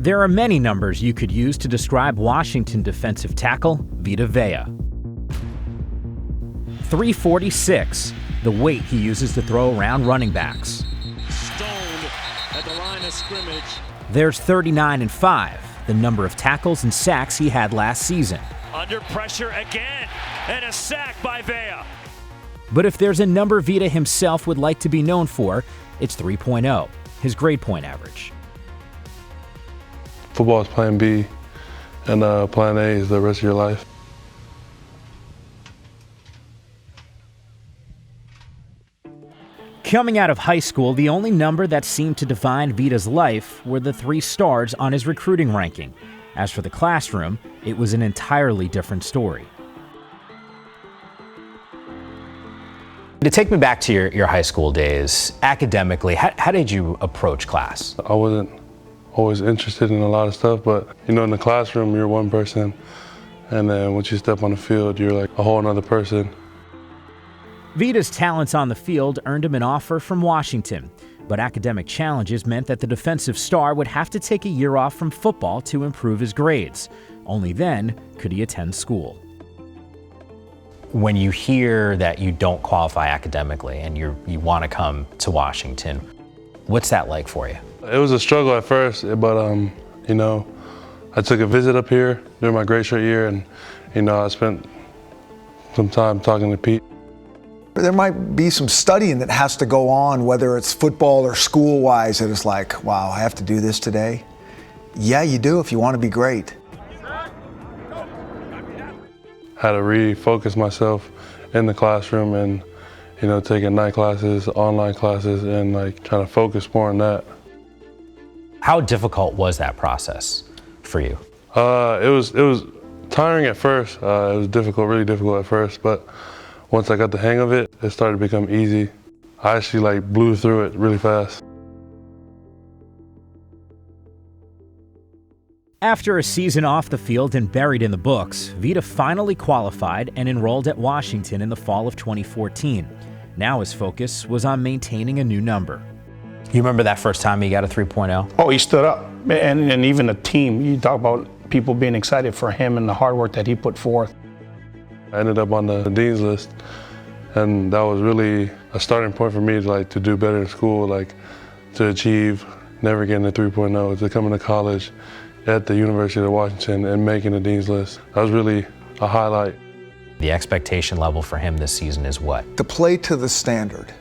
There are many numbers you could use to describe Washington defensive tackle Vita Vea. 346, the weight he uses to throw around running backs. Stoned at the line of scrimmage. There's 39 and 5, the number of tackles and sacks he had last season. Under pressure again, and a sack by Vea. But if there's a number Vita himself would like to be known for, it's 3.0, his grade point average. Football is plan B, and plan A is the rest of your life. Coming out of high school, the only number that seemed to define Vita's life were the 3 stars on his recruiting ranking. As for the classroom, it was an entirely different story. To take me back to your high school days, academically, how did you approach class? I wasn't always interested in a lot of stuff, but in the classroom, you're one person, and then once you step on the field, you're like a whole nother person. Vita's talents on the field earned him an offer from Washington, but academic challenges meant that the defensive star would have to take a year off from football to improve his grades. Only then could he attend school. When you hear that you don't qualify academically and you want to come to Washington, what's that like for you? It was a struggle at first, but I took a visit up here during my grade shirt year, and I spent some time talking to Pete. There might be some studying that has to go on, whether it's football or school-wise, that it's like, wow, I have to do this today. Yeah, you do if you want to be great. Had to refocus myself in the classroom and, taking night classes, online classes, and trying to focus more on that. How difficult was that process for you? It was tiring at first. It was difficult, really difficult at first, but once I got the hang of it, it started to become easy. I actually blew through it really fast. After a season off the field and buried in the books, Vita finally qualified and enrolled at Washington in the fall of 2014. Now his focus was on maintaining a new number. You remember that first time he got a 3.0? Oh, he stood up. And even the team, you talk about people being excited for him and the hard work that he put forth. I ended up on the dean's list, and that was really a starting point for me to do better in school, to achieve never getting a 3.0, to come into college at the University of Washington and making the dean's list. That was really a highlight. The expectation level for him this season is what? To play to the standard.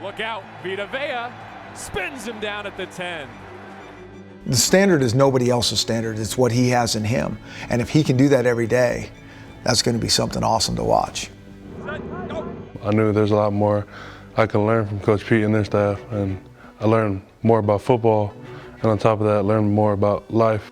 Look out, Vita Vea spins him down at the 10. The standard is nobody else's standard. It's what he has in him. And if he can do that every day, that's going to be something awesome to watch. I knew there's a lot more I could learn from Coach Pete and their staff, and I learned more about football, and on top of that, I learned more about life.